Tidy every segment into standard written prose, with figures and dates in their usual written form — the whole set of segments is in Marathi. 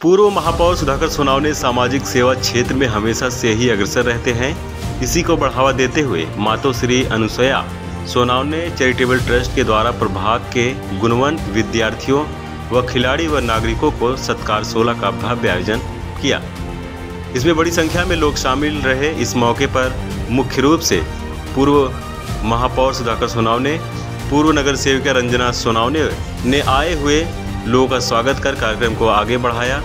पूर्व महापौर सुधाकर सोनावने सामाजिक सेवा क्षेत्र में हमेशा से ही अग्रसर रहते हैं। इसी को बढ़ावा देते हुए मातोश्री अनुसया सोनावने चैरिटेबल ट्रस्ट के द्वारा प्रभाग के गुणवंत विद्यार्थियों व खिलाड़ी व नागरिकों को सत्कार 16 का भव्य आयोजन किया। इसमें बड़ी संख्या में लोग शामिल रहे। इस मौके पर मुख्य रूप से पूर्व महापौर सुधाकर सोनावने, पूर्व नगर सेविका रंजना सोनावने ने आए हुए लोगों का स्वागत कर कार्यक्रम को आगे बढ़ाया।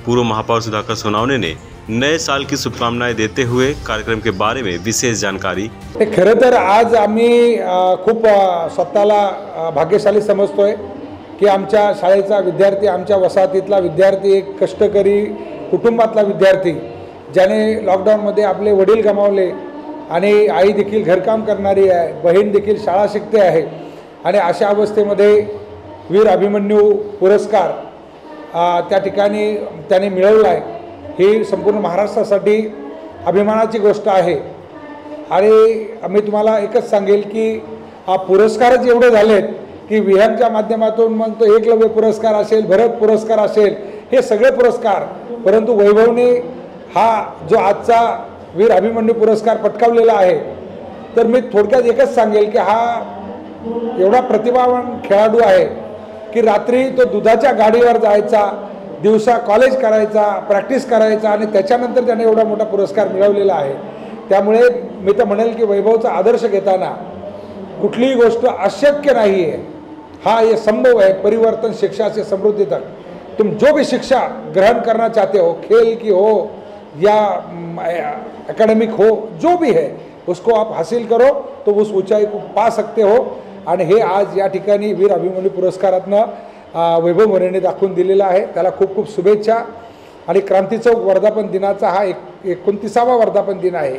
पूर्व महापौर सुधाकर सोनावने ने नए साल की शुभकामनाएं देते हुए कार्यक्रम के बारे में विशेष जानकारी। खरं तर आज आम्ही खूप स्वतःला भाग्यशाली समजतोय की आमच्या शाळेचा विद्यार्थी, आमच्या वसाहतीतला विद्यार्थी, एक कष्टकरी कुटुंबातला विद्यार्थी ज्याने लॉकडाऊनमध्ये आपले वडील गमावले आणि आई देखील घरकाम करणारी आहे, बहीण देखील शाळा शिकते आहे आणि अशा अवस्थेमध्ये वीर अभिमन्यू पुरस्कार त्या ठिकाणी त्याने मिळवला आहे। ही संपूर्ण महाराष्ट्रासाठी अभिमानाची गोष्ट आहे आणि मी तुम्हाला एकच सांगेल की हा पुरस्कारच एवढे झालेत की विहांच्या माध्यमातून मग तो एकलव्य पुरस्कार असेल, भरत पुरस्कार असेल, हे सगळे पुरस्कार, परंतु वैभवने हा जो आजचा वीर अभिमन्यू पुरस्कार पटकावलेला आहे, तर मी थोडक्यात एकच सांगेल की हा एवढा प्रतिभावान खेळाडू आहे की रात्री तो दुधाच्या गाडीवर जायचा, दिवसा कॉलेज करायचा, प्रॅक्टिस करायचा आणि त्याच्यानंतर त्याने एवढा मोठा पुरस्कार मिळवलेला आहे। त्यामुळे मी तर म्हणेल की वैभवचा आदर्श घेताना कुठलीही गोष्ट अशक्य नाही है, हाँ ये संभव है। परिवर्तन शिक्षा से समृद्धि तक तुम जो भी शिक्षा ग्रहण करना चाहते हो, खेल की हो या एकेडमिक हो, जो भी है उसको आप हासिल करो तो उस ऊंचाई को पा सकते हो। आणि हे आज या ठिकाणी वीर अभिमन्यू पुरस्कारातनं वैभव मोरेने दाखवून दिलेला आहे। त्याला खूप खूप शुभेच्छा। आणि क्रांती चौक वर्धापन दिनाचा हा 29वा वर्धापन दिन आहे।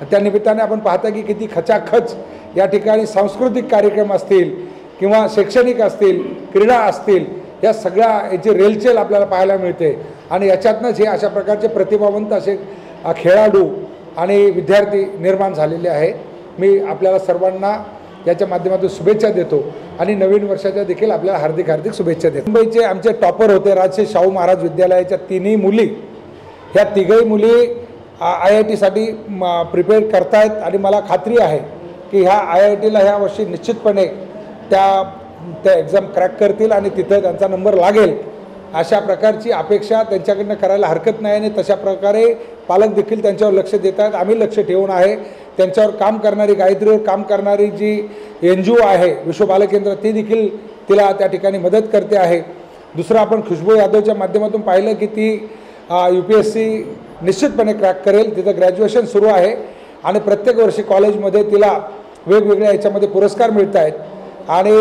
त्या निमित्ताने आपण पाहता की किती खचाखच या ठिकाणी सांस्कृतिक कार्यक्रम असतील किंवा शैक्षणिक असतील, क्रीडा असतील, या सगळ्या याची रेलचेल आपल्याला पाहायला मिळते आणि याच्यातनंच हे अशा प्रकारचे प्रतिभावंत असे खेळाडू आणि विद्यार्थी निर्माण झालेले आहेत। मी आपल्याला सर्वांना याच्या माध्यमातून शुभेच्छा देतो आणि नवीन वर्षाच्या देखील आपल्याला हार्दिक हार्दिक शुभेच्छा देतो। मुंबईचे आमचे टॉपर होते राजश्री शाहू महाराज विद्यालयाच्या तिन्ही मुली, ह्या तिघही मुली IIT साठी प्रिपेअर करतायत आणि मला खात्री आहे की ह्या IITला ह्या वर्षी निश्चितपणे त्या एक्झाम क्रॅक करतील आणि तिथं त्यांचा नंबर लागेल अशा प्रकारची अपेक्षा त्यांच्याकडनं करायला हरकत नाही आणि तशा प्रकारे पालक देखील त्यांच्यावर लक्ष देत आहेत। आम्ही लक्ष ठेवून आहे त्यांच्यावर काम करणारी, गायत्रीवर काम करणारी जी NGO आहे विश्व बालकेंद्र, ती देखील तिला त्या ठिकाणी मदत करते आहे। दुसरं आपण खुशबू यादवच्या माध्यमातून पाहिलं की ती UPSC निश्चितपणे क्रॅक करेल। तिथं ग्रॅज्युएशन सुरू आहे आणि प्रत्येक वर्षी कॉलेजमध्ये तिला वेगवेगळ्या याच्यामध्ये पुरस्कार मिळत आहेत आणि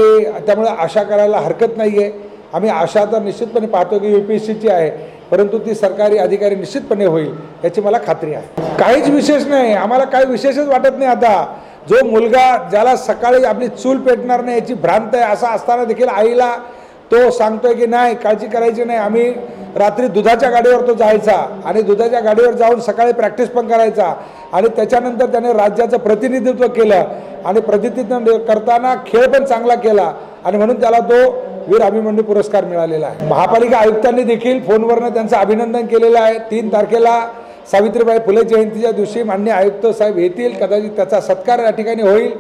त्यामुळे आशा करायला हरकत नाही आहे। आम्ही आशा तर निश्चितपणे पाहतो की UPSCची आहे, परंतु ती सरकारी अधिकारी निश्चितपणे होईल याची मला खात्री आहे। काहीच विशेष नाही, आम्हाला काही विशेषच वाटत नाही। आता जो मुलगा ज्याला सकाळी आपली चूल पेटणार नाही याची भ्रांत आहे, असा असताना देखील आईला तो सांगतोय की नाही काळजी करायची नाही, आम्ही रात्री दुधाच्या गाडीवर तो जायचा आणि दुधाच्या गाडीवर जाऊन सकाळी प्रॅक्टिस पण करायचा आणि त्याच्यानंतर त्याने राज्याचं प्रतिनिधित्व केलं आणि प्रतिनिधित्व करताना खेळ पण चांगला केला आणि म्हणून त्याला तो वीर अभिमन्यू पुरस्कार मिळालेला आहे। महापालिका आयुक्तांनी देखील फोनवरनं त्यांचं अभिनंदन केलेलं आहे। 3 तारखेला सावित्रीबाई फुले जयंतीच्या दिवशी माननीय आयुक्त साहेब येतील, कदाचित त्याचा सत्कार या ठिकाणी होईल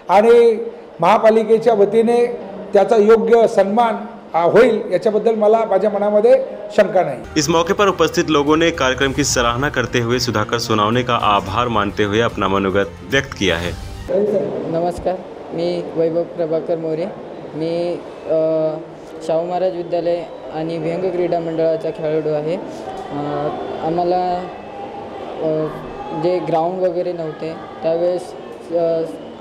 आणि महापालिकेच्या वतीने त्याचा योग्य सन्मान होईल, याच्याबद्दल मला माझ्या मनामध्ये शंका नहीं। इस मौके पर उपस्थित लोगों ने कार्यक्रम की सराहना करते हुए सुधाकर सोनावणे का आभार मानते हुए अपना मनोगत व्यक्त किया है। नमस्कार, मी वैभव प्रभाकर मोरे, मी शाहू महाराज विद्यालय आणि व्यंग क्रीडा मंडळाचा खेळाडू आहे। आम्हाला जे ग्राउंड वगैरे नव्हते त्यावेळेस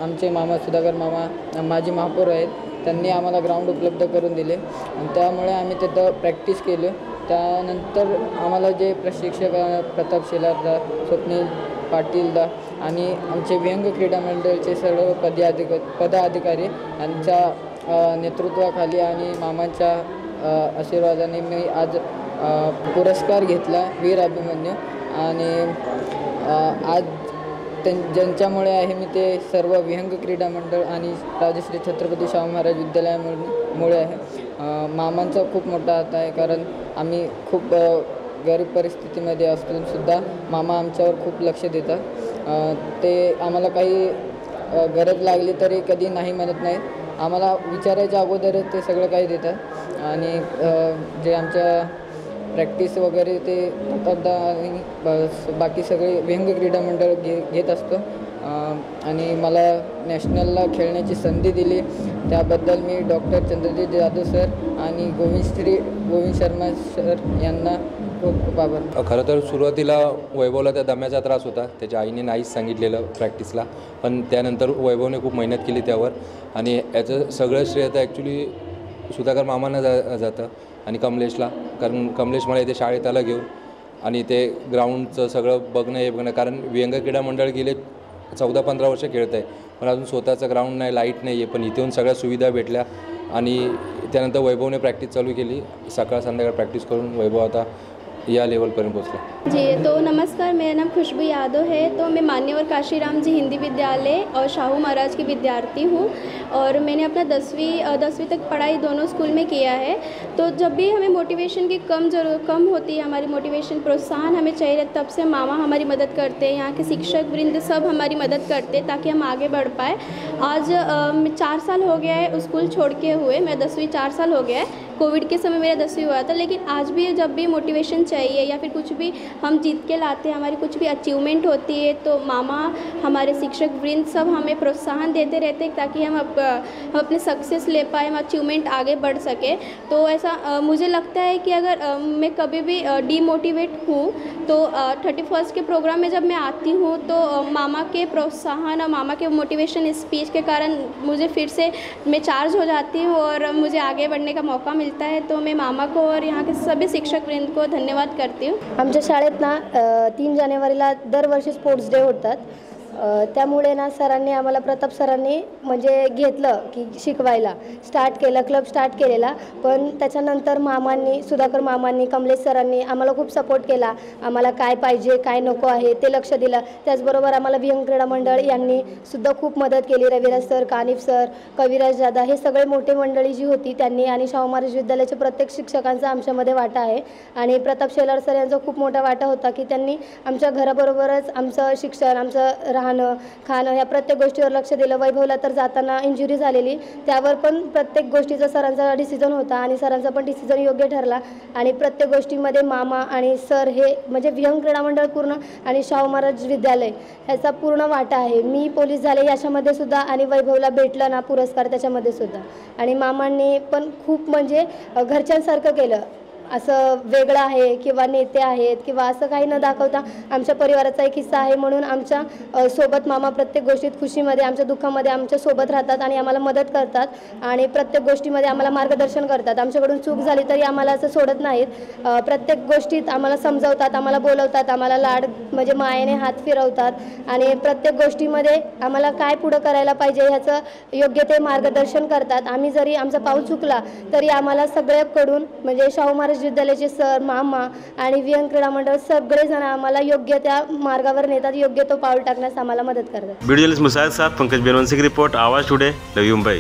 आमचे मामा सुधाकर मामा माजी महापौर आहेत, त्यांनी आम्हाला ग्राउंड उपलब्ध करून दिले आणि त्यामुळे आम्ही तिथं प्रॅक्टिस केलं। त्यानंतर आम्हाला जे प्रशिक्षक प्रताप शेलारदा, स्वप्नील पाटीलदा आणि आमचे व्यंग क्रीडा मंडळाचे सर्व पदाधिकारी यांच्या नेतृत्वाखाली आणि मामांच्या आशीर्वादाने मी आज पुरस्कार घेतला वीर अभिमन्यू आणि आज ज्यांच्यामुळे आहे मी ते सर्व विहंग क्रीडा मंडळ आणि राजश्री छत्रपती शाहू महाराज विद्यालयामुळे आहे। मामांचा खूप मोठा हात आहे, कारण आम्ही खूप गरीब परिस्थितीमध्ये असूनसुद्धा मामा आमच्यावर खूप लक्ष देतात। ते आम्हाला काही गरज लागली तरी कधी नाही म्हणत नाहीत, आम्हाला विचारायच्या अगोदरच ते सगळं काही देतात आणि जे आमच्या प्रॅक्टिस वगैरे ते बाकी सगळे व्यंग क्रीडा मंडळ घेत असतो आणि मला नॅशनलला खेळण्याची संधी दिली त्याबद्दल मी डॉक्टर चंद्रजीत जाधव सर आणि गोविंद शर्मा सर यांना खूप खूप आभार। खरं तर सुरुवातीला वैभवला त्या दम्याचा त्रास होता, त्याच्या आईने नाहीच सांगितलेलं प्रॅक्टिसला, पण त्यानंतर वैभवने खूप मेहनत केली त्यावर आणि याचं सगळं श्रेय तर ॲक्च्युली सुधाकर मामांना जातं आणि कमलेशला, कारण कमलेश मला इथे शाळेत आला घेऊन आणि ते ग्राउंडचं सगळं बघणं, कारण व्यंग क्रीडा मंडळ गेले 14-15 वर्ष खेळत आहे, पण अजून स्वतःचं ग्राउंड नाही, लाईट नाही आहे, पण इथे येऊन सगळ्या सुविधा भेटल्या आणि त्यानंतर वैभवने प्रॅक्टिस चालू केली, सकाळ संध्याकाळ प्रॅक्टिस करून वैभव आता या लेवल पर पहुँचला। जी तो नमस्कार, मेरा नाम खुशबू यादव है। तो मैं मान्यवर काशीराम जी हिंदी विद्यालय और शाहू महाराज की विद्यार्थी हूँ और मैंने अपना 10वीं तक पढ़ाई दोनों स्कूल में किया है। तो जब भी हमें मोटिवेशन की कम होती है, हमारी मोटिवेशन प्रोत्साहन हमें चाहिए, तब से मामा हमारी मदद करते हैं, यहाँ के शिक्षक वृंद सब हमारी मदद करते हैं ताकि हम आगे बढ़ पाए। आज 4 साल हो गया है स्कूल छोड़ के हुए, मैं 10वीं 4 साल हो गया है, कोविड के समय मेरा 10वीं हुआ था, लेकिन आज भी जब भी मोटिवेशन चाहिए या फिर कुछ भी हम जीत के लाते हैं, हमारी कुछ भी अचीवमेंट होती है, तो मामा हमारे शिक्षक वृंद सब हमें प्रोत्साहन देते रहते हैं ताकि हम अपने सक्सेस ले पाए, हम अचीवमेंट आगे बढ़ सके। तो ऐसा मुझे लगता है कि अगर मैं कभी भी डीमोटिवेट हूँ तो 31st के प्रोग्राम में जब मैं आती हूँ तो मामा के प्रोत्साहन और मामा के मोटिवेशन स्पीच के कारण मुझे फिर से मैं चार्ज हो जाती हूँ और मुझे आगे बढ़ने का मौका मिलता है। तो मैं मामा को और यहाँ के सभी शिक्षक वृंद को धन्यवाद करती हूँ। आमच्या शाळेत ना 3 जानेवारीला दरवर्षी स्पोर्ट्स डे होतात, त्यामुळे ना सरांनी आम्हाला प्रताप सरांनी म्हणजे घेतलं की शिकवायला स्टार्ट केलं, क्लब स्टार्ट केलेला, पण त्याच्यानंतर मामांनी सुधाकर मामांनी कमलेश सरांनी आम्हाला खूप सपोर्ट केला, आम्हाला काय पाहिजे काय नको आहे ते लक्ष दिलं। त्याचबरोबर आम्हाला विहंग क्रीडा मंडळ यांनी सुद्धा खूप मदत केली, रविराज सर, कानिफ सर, कविराज दादा, हे सगळे मोठे मंडळी जी होती त्यांनी आणि शाहू महाराज विद्यालयाचे प्रत्येक शिक्षकांचा आमच्यामध्ये वाटा आहे आणि प्रताप शेलार सर यांचा खूप मोठा वाटा होता की त्यांनी आमच्या घराबरोबरच आमचं शिक्षण, आमचं राहणं खाणं ह्या प्रत्येक गोष्टीवर लक्ष दिलं। वैभवला तर जाताना इंजुरी झालेली, त्यावर पण प्रत्येक गोष्टीचा सरांचा डिसिजन होता आणि सरांचा पण डिसिजन योग्य ठरला आणि प्रत्येक गोष्टीमध्ये मामा आणि सर हे म्हणजे विहंग क्रीडा मंडळ पूर्ण आणि शाहू महाराज विद्यालय ह्याचा पूर्ण वाटा आहे। मी पोलीस झाले याच्यामध्ये सुद्धा आणि वैभवला भेटला ना पुरस्कार त्याच्यामध्ये सुद्धा, आणि मामांनी पण खूप म्हणजे घरच्यांसारखं केलं, असं वेगळं आहे किंवा नेते आहेत किंवा असं काही न दाखवता आमच्या परिवाराचा एक हिस्सा आहे म्हणून आमच्या सोबत मामा प्रत्येक गोष्टीत, खुशीमध्ये, आमच्या दुःखामध्ये आमच्या सोबत राहतात आणि आम्हाला मदत करतात आणि प्रत्येक गोष्टीमध्ये आम्हाला मार्गदर्शन करतात। आमच्याकडून चूक झाली तरी आम्हाला असं सोडत नाहीत, प्रत्येक गोष्टीत आम्हाला समजावतात, आम्हाला बोलवतात, आम्हाला लाड म्हणजे मायेने हात फिरवतात आणि प्रत्येक गोष्टीमध्ये आम्हाला काय पुढं करायला पाहिजे ह्याचं योग्य ते मार्गदर्शन करतात। आम्ही जरी आमचा पाऊल चुकला तरी आम्हाला सगळ्याकडून म्हणजे शाहू महाराज विद्यालयाचे सर, मामा आणि विहंग क्रीडा मंडळ सगळेजण आम्हाला योग्य त्या मार्गावर नेतात, योग्य तो पाऊल टाकण्यास आम्हाला मदत करतात। वीडियो जर्नलिस्ट मुसाइद साहब, पंकज बेनवंशी की रिपोर्ट, आवाज टुडे, नवी मुंबई।